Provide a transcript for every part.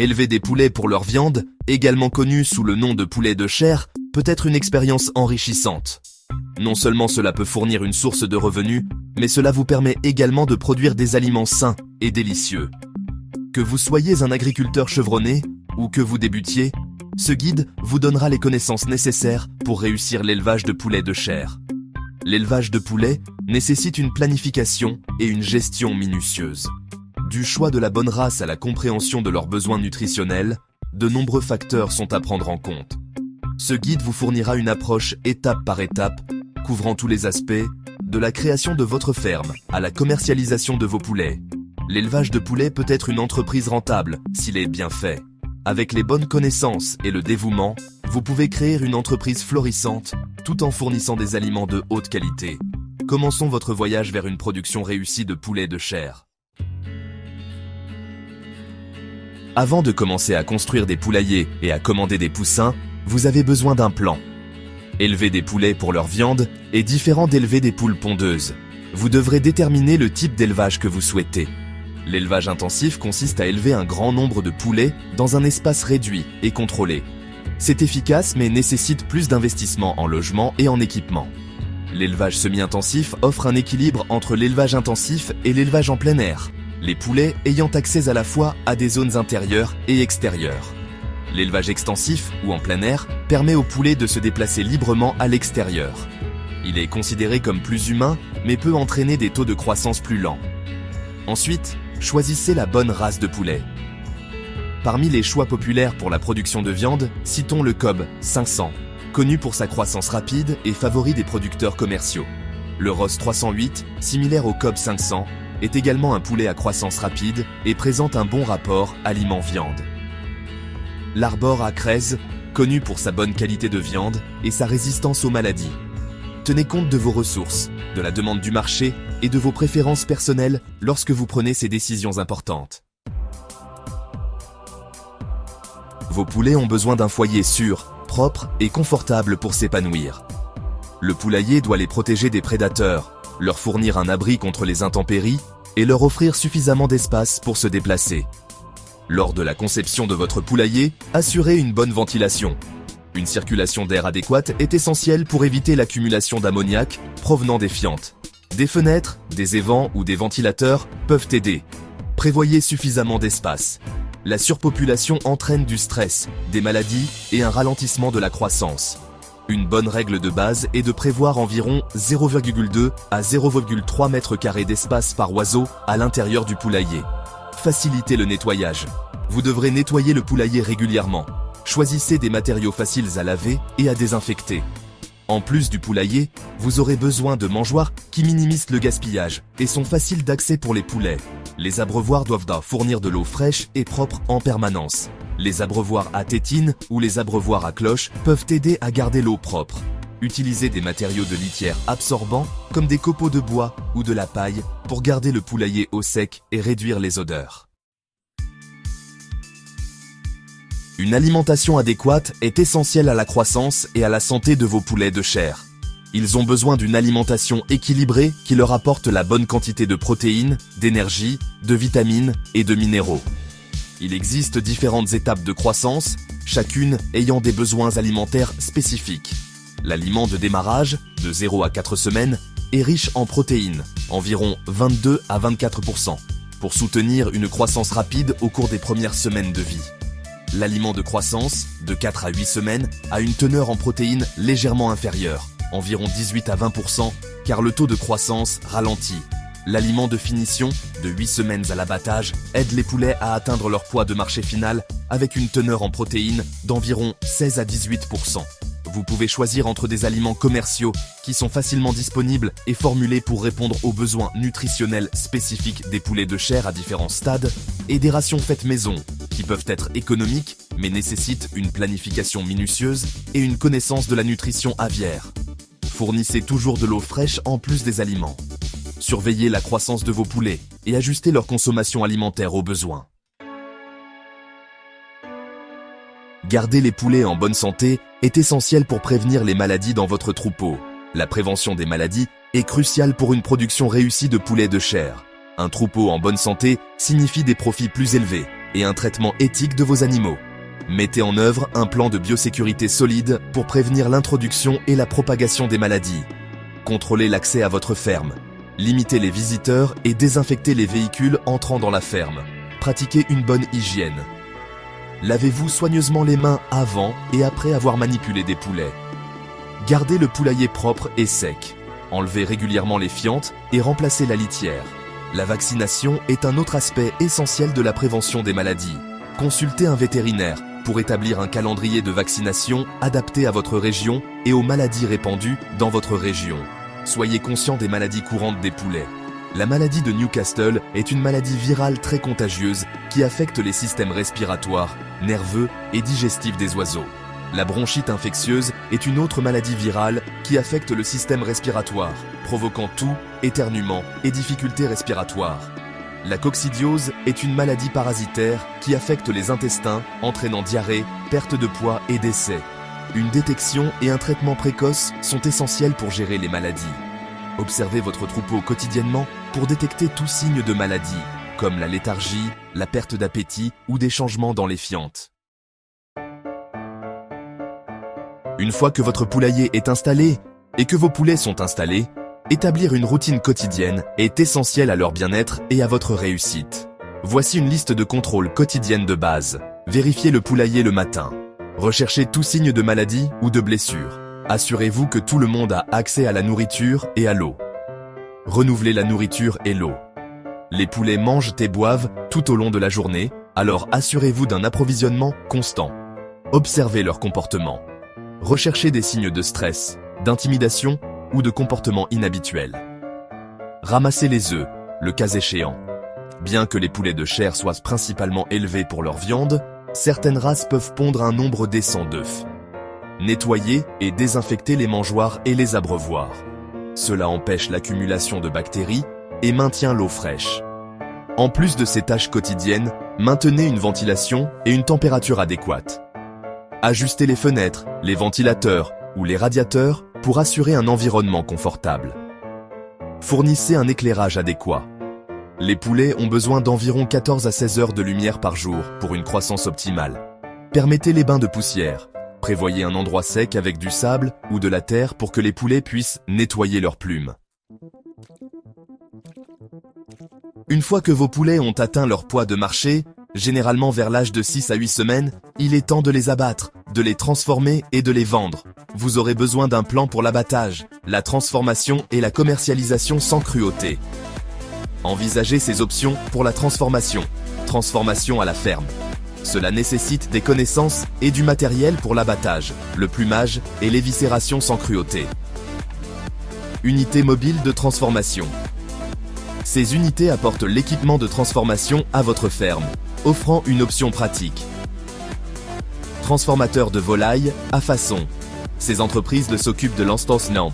Élever des poulets pour leur viande, également connue sous le nom de poulet de chair, peut être une expérience enrichissante. Non seulement cela peut fournir une source de revenus, mais cela vous permet également de produire des aliments sains et délicieux. Que vous soyez un agriculteur chevronné ou que vous débutiez, ce guide vous donnera les connaissances nécessaires pour réussir l'élevage de poulets de chair. L'élevage de poulets nécessite une planification et une gestion minutieuse. Du choix de la bonne race à la compréhension de leurs besoins nutritionnels, de nombreux facteurs sont à prendre en compte. Ce guide vous fournira une approche étape par étape, couvrant tous les aspects, de la création de votre ferme à la commercialisation de vos poulets. L'élevage de poulets peut être une entreprise rentable s'il est bien fait. Avec les bonnes connaissances et le dévouement, vous pouvez créer une entreprise florissante tout en fournissant des aliments de haute qualité. Commençons votre voyage vers une production réussie de poulets de chair. Avant de commencer à construire des poulaillers et à commander des poussins, vous avez besoin d'un plan. Élever des poulets pour leur viande est différent d'élever des poules pondeuses. Vous devrez déterminer le type d'élevage que vous souhaitez. L'élevage intensif consiste à élever un grand nombre de poulets dans un espace réduit et contrôlé. C'est efficace mais nécessite plus d'investissement en logement et en équipement. L'élevage semi-intensif offre un équilibre entre l'élevage intensif et l'élevage en plein air, les poulets ayant accès à la fois à des zones intérieures et extérieures. L'élevage extensif, ou en plein air, permet aux poulets de se déplacer librement à l'extérieur. Il est considéré comme plus humain, mais peut entraîner des taux de croissance plus lents. Ensuite, choisissez la bonne race de poulet. Parmi les choix populaires pour la production de viande, citons le Kobe 500, connu pour sa croissance rapide et favori des producteurs commerciaux. Le Ross 308, similaire au Kobe 500, est également un poulet à croissance rapide et présente un bon rapport aliment-viande. L'Arbor A13, connu pour sa bonne qualité de viande et sa résistance aux maladies. Tenez compte de vos ressources, de la demande du marché et de vos préférences personnelles lorsque vous prenez ces décisions importantes. Vos poulets ont besoin d'un foyer sûr, propre et confortable pour s'épanouir. Le poulailler doit les protéger des prédateurs, leur fournir un abri contre les intempéries et leur offrir suffisamment d'espace pour se déplacer. Lors de la conception de votre poulailler, assurez une bonne ventilation. Une circulation d'air adéquate est essentielle pour éviter l'accumulation d'ammoniac provenant des fientes. Des fenêtres, des évents ou des ventilateurs peuvent aider. Prévoyez suffisamment d'espace. La surpopulation entraîne du stress, des maladies et un ralentissement de la croissance. Une bonne règle de base est de prévoir environ 0,2 à 0,3 m² d'espace par oiseau à l'intérieur du poulailler. Facilitez le nettoyage. Vous devrez nettoyer le poulailler régulièrement. Choisissez des matériaux faciles à laver et à désinfecter. En plus du poulailler, vous aurez besoin de mangeoires qui minimisent le gaspillage et sont faciles d'accès pour les poulets. Les abreuvoirs doivent fournir de l'eau fraîche et propre en permanence. Les abreuvoirs à tétine ou les abreuvoirs à cloche peuvent aider à garder l'eau propre. Utilisez des matériaux de litière absorbants comme des copeaux de bois ou de la paille pour garder le poulailler au sec et réduire les odeurs. Une alimentation adéquate est essentielle à la croissance et à la santé de vos poulets de chair. Ils ont besoin d'une alimentation équilibrée qui leur apporte la bonne quantité de protéines, d'énergie, de vitamines et de minéraux. Il existe différentes étapes de croissance, chacune ayant des besoins alimentaires spécifiques. L'aliment de démarrage, de 0 à 4 semaines, est riche en protéines, environ 22 à 24%, pour soutenir une croissance rapide au cours des premières semaines de vie. L'aliment de croissance, de 4 à 8 semaines, a une teneur en protéines légèrement inférieure, environ 18 à 20%, car le taux de croissance ralentit. L'aliment de finition, de 8 semaines à l'abattage, aide les poulets à atteindre leur poids de marché final avec une teneur en protéines d'environ 16 à 18%. Vous pouvez choisir entre des aliments commerciaux qui sont facilement disponibles et formulés pour répondre aux besoins nutritionnels spécifiques des poulets de chair à différents stades et des rations faites maison qui peuvent être économiques mais nécessitent une planification minutieuse et une connaissance de la nutrition aviaire. Fournissez toujours de l'eau fraîche en plus des aliments. Surveillez la croissance de vos poulets et ajustez leur consommation alimentaire aux besoins. Garder les poulets en bonne santé est essentiel pour prévenir les maladies dans votre troupeau. La prévention des maladies est cruciale pour une production réussie de poulets de chair. Un troupeau en bonne santé signifie des profits plus élevés, et un traitement éthique de vos animaux. Mettez en œuvre un plan de biosécurité solide pour prévenir l'introduction et la propagation des maladies. Contrôlez l'accès à votre ferme. Limitez les visiteurs et désinfectez les véhicules entrant dans la ferme. Pratiquez une bonne hygiène. Lavez-vous soigneusement les mains avant et après avoir manipulé des poulets. Gardez le poulailler propre et sec. Enlevez régulièrement les fientes et remplacez la litière. La vaccination est un autre aspect essentiel de la prévention des maladies. Consultez un vétérinaire pour établir un calendrier de vaccination adapté à votre région et aux maladies répandues dans votre région. Soyez conscient des maladies courantes des poulets. La maladie de Newcastle est une maladie virale très contagieuse qui affecte les systèmes respiratoires, nerveux et digestifs des oiseaux. La bronchite infectieuse est une autre maladie virale qui affecte le système respiratoire, provoquant toux, éternuements et difficultés respiratoires. La coccidiose est une maladie parasitaire qui affecte les intestins, entraînant diarrhée, perte de poids et décès. Une détection et un traitement précoce sont essentiels pour gérer les maladies. Observez votre troupeau quotidiennement pour détecter tout signe de maladie, comme la léthargie, la perte d'appétit ou des changements dans les fientes. Une fois que votre poulailler est installé et que vos poulets sont installés, établir une routine quotidienne est essentiel à leur bien-être et à votre réussite. Voici une liste de contrôles quotidiennes de base. Vérifiez le poulailler le matin. Recherchez tout signe de maladie ou de blessure. Assurez-vous que tout le monde a accès à la nourriture et à l'eau. Renouvelez la nourriture et l'eau. Les poulets mangent et boivent tout au long de la journée, alors assurez-vous d'un approvisionnement constant. Observez leur comportement. Recherchez des signes de stress, d'intimidation ou de comportement inhabituel. Ramassez les œufs, le cas échéant. Bien que les poulets de chair soient principalement élevés pour leur viande, certaines races peuvent pondre un nombre décent d'œufs. Nettoyez et désinfectez les mangeoires et les abreuvoirs. Cela empêche l'accumulation de bactéries et maintient l'eau fraîche. En plus de ces tâches quotidiennes, maintenez une ventilation et une température adéquate. Ajustez les fenêtres, les ventilateurs ou les radiateurs pour assurer un environnement confortable. Fournissez un éclairage adéquat. Les poulets ont besoin d'environ 14 à 16 heures de lumière par jour pour une croissance optimale. Permettez les bains de poussière. Prévoyez un endroit sec avec du sable ou de la terre pour que les poulets puissent nettoyer leurs plumes. Une fois que vos poulets ont atteint leur poids de marché, généralement vers l'âge de 6 à 8 semaines, il est temps de les abattre, de les transformer et de les vendre. Vous aurez besoin d'un plan pour l'abattage, la transformation et la commercialisation sans cruauté. Envisagez ces options pour la transformation. Transformation à la ferme. Cela nécessite des connaissances et du matériel pour l'abattage, le plumage et l'éviscération sans cruauté. Unité mobile de transformation. Ces unités apportent l'équipement de transformation à votre ferme, offrant une option pratique. Transformateur de volailles à façon. Ces entreprises s'occupent de l'instancement,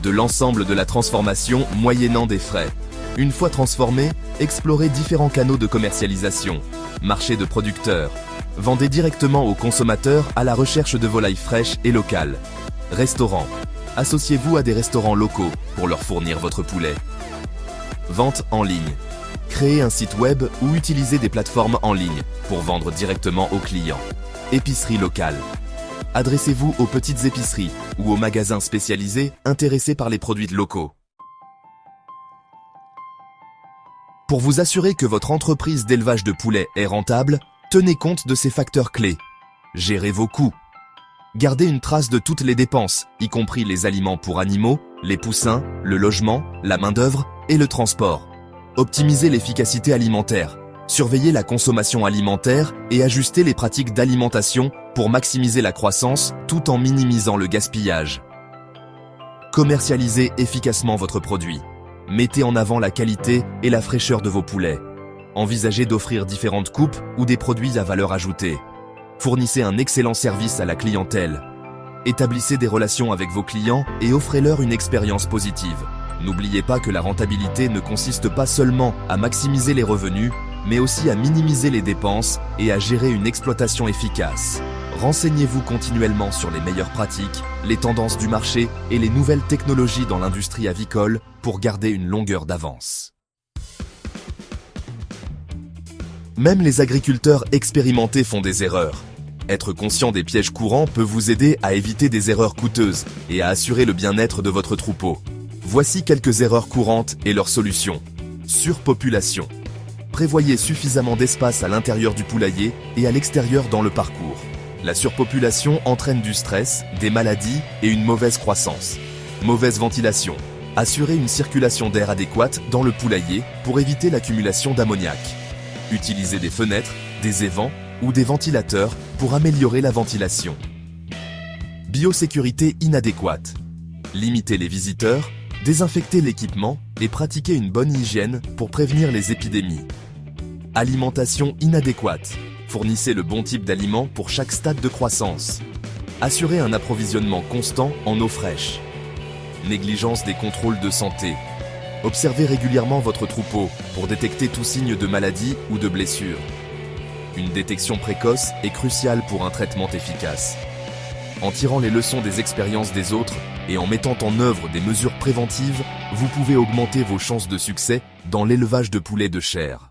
de l'ensemble de la transformation moyennant des frais. Une fois transformé, explorez différents canaux de commercialisation. Marché de producteurs. Vendez directement aux consommateurs à la recherche de volailles fraîches et locales. Restaurants. Associez-vous à des restaurants locaux pour leur fournir votre poulet. Vente en ligne. Créez un site web ou utilisez des plateformes en ligne pour vendre directement aux clients. Épicerie locale. Adressez-vous aux petites épiceries ou aux magasins spécialisés intéressés par les produits locaux. Pour vous assurer que votre entreprise d'élevage de poulets est rentable, tenez compte de ces facteurs clés. Gérez vos coûts. Gardez une trace de toutes les dépenses, y compris les aliments pour animaux, les poussins, le logement, la main-d'œuvre et le transport. Optimisez l'efficacité alimentaire. Surveillez la consommation alimentaire et ajustez les pratiques d'alimentation pour maximiser la croissance tout en minimisant le gaspillage. Commercialisez efficacement votre produit. Mettez en avant la qualité et la fraîcheur de vos poulets. Envisagez d'offrir différentes coupes ou des produits à valeur ajoutée. Fournissez un excellent service à la clientèle. Établissez des relations avec vos clients et offrez-leur une expérience positive. N'oubliez pas que la rentabilité ne consiste pas seulement à maximiser les revenus, mais aussi à minimiser les dépenses et à gérer une exploitation efficace. Renseignez-vous continuellement sur les meilleures pratiques, les tendances du marché et les nouvelles technologies dans l'industrie avicole pour garder une longueur d'avance. Même les agriculteurs expérimentés font des erreurs. Être conscient des pièges courants peut vous aider à éviter des erreurs coûteuses et à assurer le bien-être de votre troupeau. Voici quelques erreurs courantes et leurs solutions. Surpopulation. Prévoyez suffisamment d'espace à l'intérieur du poulailler et à l'extérieur dans le parcours. La surpopulation entraîne du stress, des maladies et une mauvaise croissance. Mauvaise ventilation. Assurez une circulation d'air adéquate dans le poulailler pour éviter l'accumulation d'ammoniac. Utilisez des fenêtres, des évents ou des ventilateurs pour améliorer la ventilation. Biosécurité inadéquate. Limitez les visiteurs, désinfectez l'équipement et pratiquez une bonne hygiène pour prévenir les épidémies. Alimentation inadéquate. Fournissez le bon type d'aliments pour chaque stade de croissance. Assurez un approvisionnement constant en eau fraîche. Négligence des contrôles de santé. Observez régulièrement votre troupeau pour détecter tout signe de maladie ou de blessure. Une détection précoce est cruciale pour un traitement efficace. En tirant les leçons des expériences des autres et en mettant en œuvre des mesures préventives, vous pouvez augmenter vos chances de succès dans l'élevage de poulets de chair.